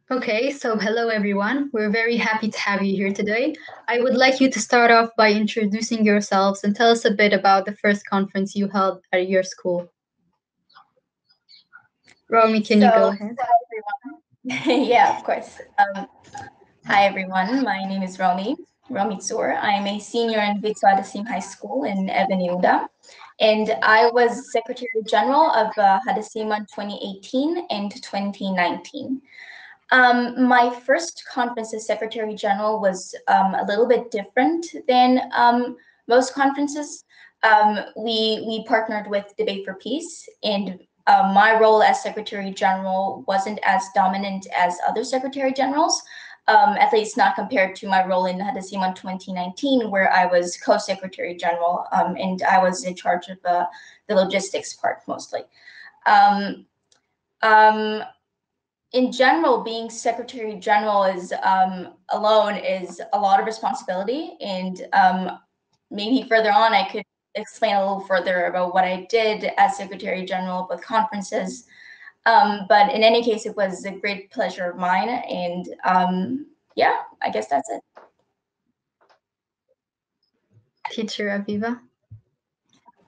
Okay, so hello everyone. We're very happy to have you here today. I would like you to start off by introducing yourselves and tell us a bit about the first conference you held at your school. Romy, can you go ahead? Yeah, of course. Hi everyone, my name is Romy Tsur. I'm a senior in Vitwa Hadasim High School in Ebon Yehuda, and I was Secretary General of MUN 2018 and 2019. My first conference as Secretary General was a little bit different than most conferences. We partnered with Debate for Peace, and my role as Secretary General wasn't as dominant as other Secretary Generals, at least not compared to my role in Hadasiman 2019, where I was Co-Secretary General, and I was in charge of the logistics part mostly. In general, being Secretary General is alone is a lot of responsibility, and maybe further on I could explain a little further about what I did as Secretary General with conferences. But in any case, it was a great pleasure of mine, and yeah, I guess that's it. Teacher Aviva.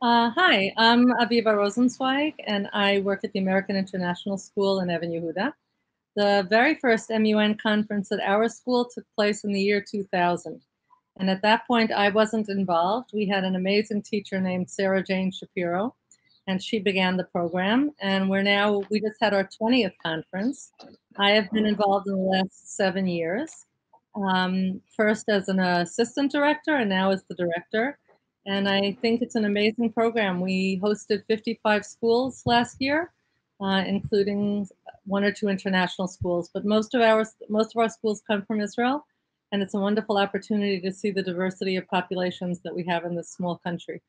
Hi, I'm Aviva Rosenzweig, and I work at the American International School in Ebon Yehuda. The very first MUN conference at our school took place in the year 2000. And at that point, I wasn't involved. We had an amazing teacher named Sarah Jane Shapiro, and she began the program. And we just had our 20th conference. I have been involved in the last 7 years, first as an assistant director and now as the director. And I think it's an amazing program. We hosted 55 schools last year, including 1 or 2 international schools. But most of our schools come from Israel, and it's a wonderful opportunity to see the diversity of populations that we have in this small country.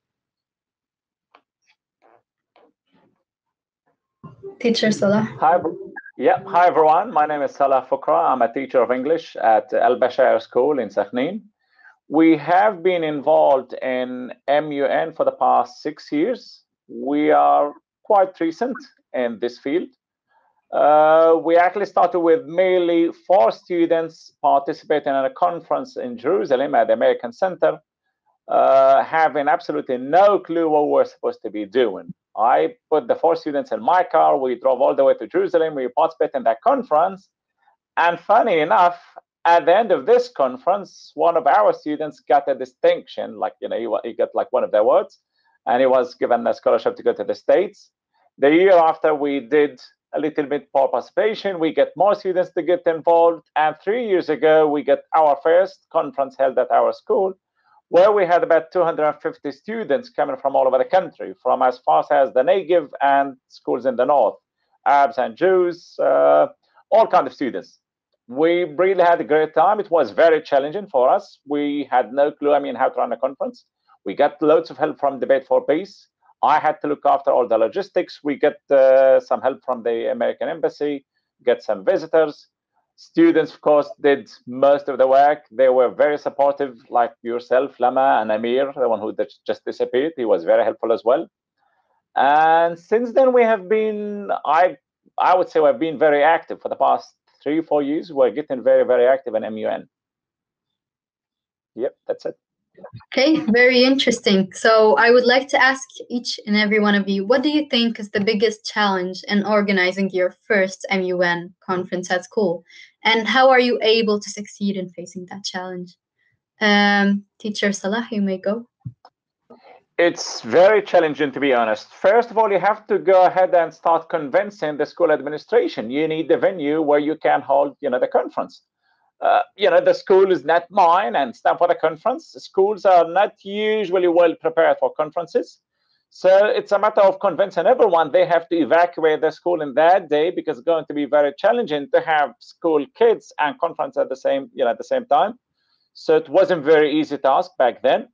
Teacher Salah. Hi everyone. My name is Sal Afar. I'm a teacher of English at Al Bashair School in Sakhnin. We have been involved in MUN for the past 6 years. We are quite recent in this field. We actually started with mainly 4 students participating in a conference in Jerusalem at the American Center, having absolutely no clue what we're supposed to be doing. I put the 4 students in my car. We drove all the way to Jerusalem. We participated in that conference. And funny enough, at the end of this conference, one of our students got a distinction, like, he got like one of the awards, and he was given a scholarship to go to the States. The year after, we did a little bit more participation. We get more students to get involved. And 3 years ago, we got our first conference held at our school, where we had about 250 students coming from all over the country, from as far as the Negev and schools in the north, Arabs and Jews, all kinds of students. We really had a great time. It was very challenging for us. We had no clue, how to run a conference. We got loads of help from Debate for Peace. I had to look after all the logistics. We get some help from the American Embassy, get some visitors. Students, of course, did most of the work. They were very supportive, like yourself, Lama, and Amir, the one who just disappeared. He was very helpful as well. And since then, we have been, I would say we've been very active for the past 3 or 4 years. We're getting very, very active in MUN. Yep, that's it. Okay, very interesting. So I would like to ask each and every one of you, what do you think is the biggest challenge in organizing your first MUN conference at school? And how are you able to succeed in facing that challenge? Teacher Salah, you may go. It's very challenging, to be honest. First of all, you have to go ahead and start convincing the school administration. You need the venue where you can hold, the conference. The school is not mine and stuff for the conference. Schools are not usually well prepared for conferences. So it's a matter of convincing everyone they have to evacuate the school in that day, because it's going to be very challenging to have school kids and conference at the same time. So it wasn't very easy task back then.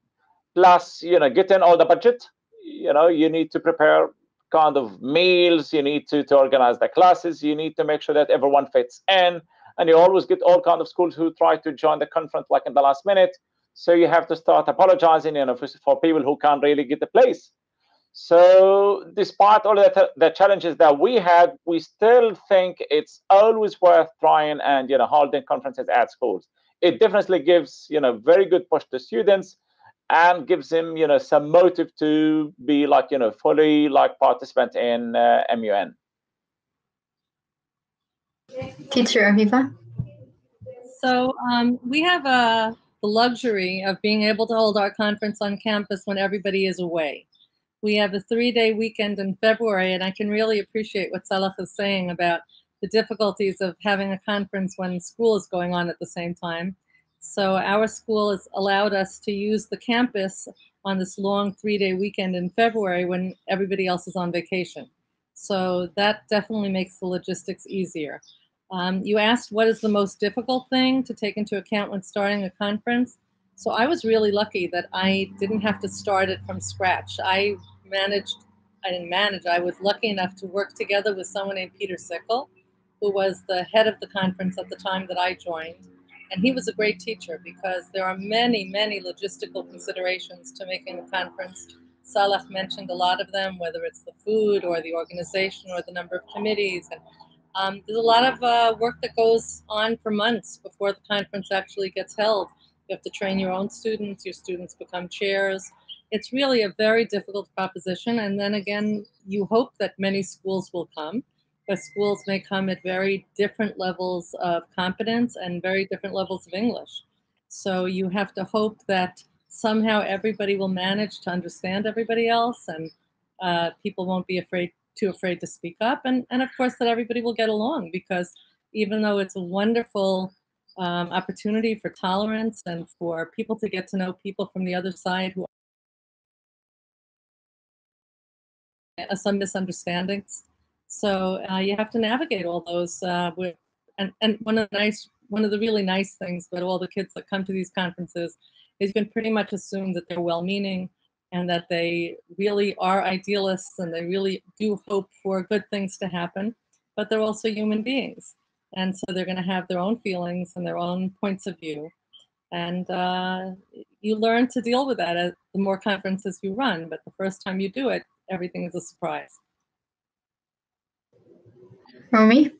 Plus, getting all the budget, you need to prepare kind of meals, you need to organize the classes, you need to make sure that everyone fits in. And you always get all kinds of schools who try to join the conference like in the last minute. So you have to start apologizing, for people who can't really get the place. So despite all the challenges that we had, we still think it's always worth trying and holding conferences at schools. It definitely gives very good push to students and gives them some motive to be like fully like participant in MUN. Teacher Aviva? So we have the luxury of being able to hold our conference on campus when everybody is away. We have a 3-day weekend in February, and I can really appreciate what Salah is saying about the difficulties of having a conference when school is going on at the same time. So our school has allowed us to use the campus on this long 3-day weekend in February when everybody else is on vacation. So that definitely makes the logistics easier. You asked what is the most difficult thing to take into account when starting a conference. So I was really lucky that I didn't have to start it from scratch. I was lucky enough to work together with someone named Peter Sickle, who was the head of the conference at the time that I joined. And he was a great teacher because there are many, many logistical considerations to making a conference. Salah mentioned a lot of them, whether it's the food or the organization or the number of committees. And there's a lot of work that goes on for months before the conference actually gets held. You have to train your own students, your students become chairs. It's really a very difficult proposition. And then again, you hope that many schools will come, but schools may come at very different levels of competence and very different levels of English. So you have to hope that somehow everybody will manage to understand everybody else, and people won't be too afraid to speak up, and of course that everybody will get along, because even though it's a wonderful opportunity for tolerance and for people to get to know people from the other side who have some misunderstandings. So you have to navigate all those and one of the really nice things about all the kids that come to these conferences is you can pretty much assume that they're well-meaning and that they really are idealists and they really do hope for good things to happen, but they're also human beings. And so they're going to have their own feelings and their own points of view. And you learn to deal with that as the more conferences you run, but the first time you do it, everything is a surprise. Romy?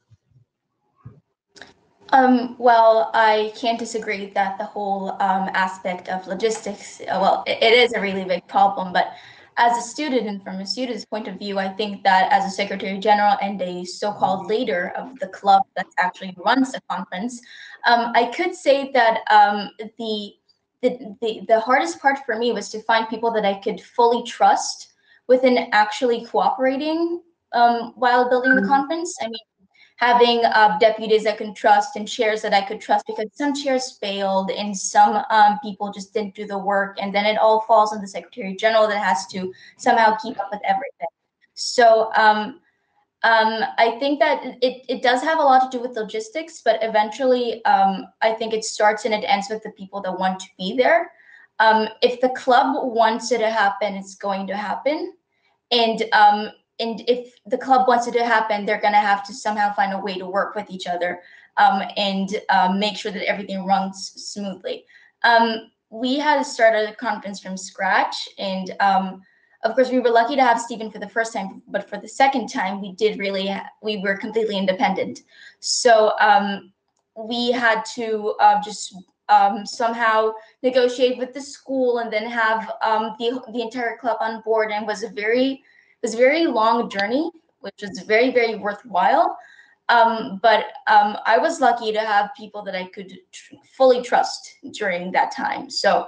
Well, I can't disagree that the whole aspect of logistics, well, it is a really big problem, but as a student and from a student's point of view, I think that as a secretary general and a so-called leader of the club that actually runs the conference, I could say that the hardest part for me was to find people that I could fully trust within actually cooperating while building the conference. I mean, having deputies I could trust and chairs that I could trust, because some chairs failed and some people just didn't do the work, and then it all falls on the Secretary General that has to somehow keep up with everything. So I think that it does have a lot to do with logistics, but eventually I think it starts and it ends with the people that want to be there. If the club wants it to happen, it's going to happen. And if the club wants it to happen, they're going to have to somehow find a way to work with each other and make sure that everything runs smoothly. We had started a conference from scratch, and of course, we were lucky to have Stephen for the first time, but for the second time, we were completely independent. So we had to just somehow negotiate with the school and then have the entire club on board, and was a very long journey, which was very, very worthwhile. But I was lucky to have people that I could fully trust during that time. So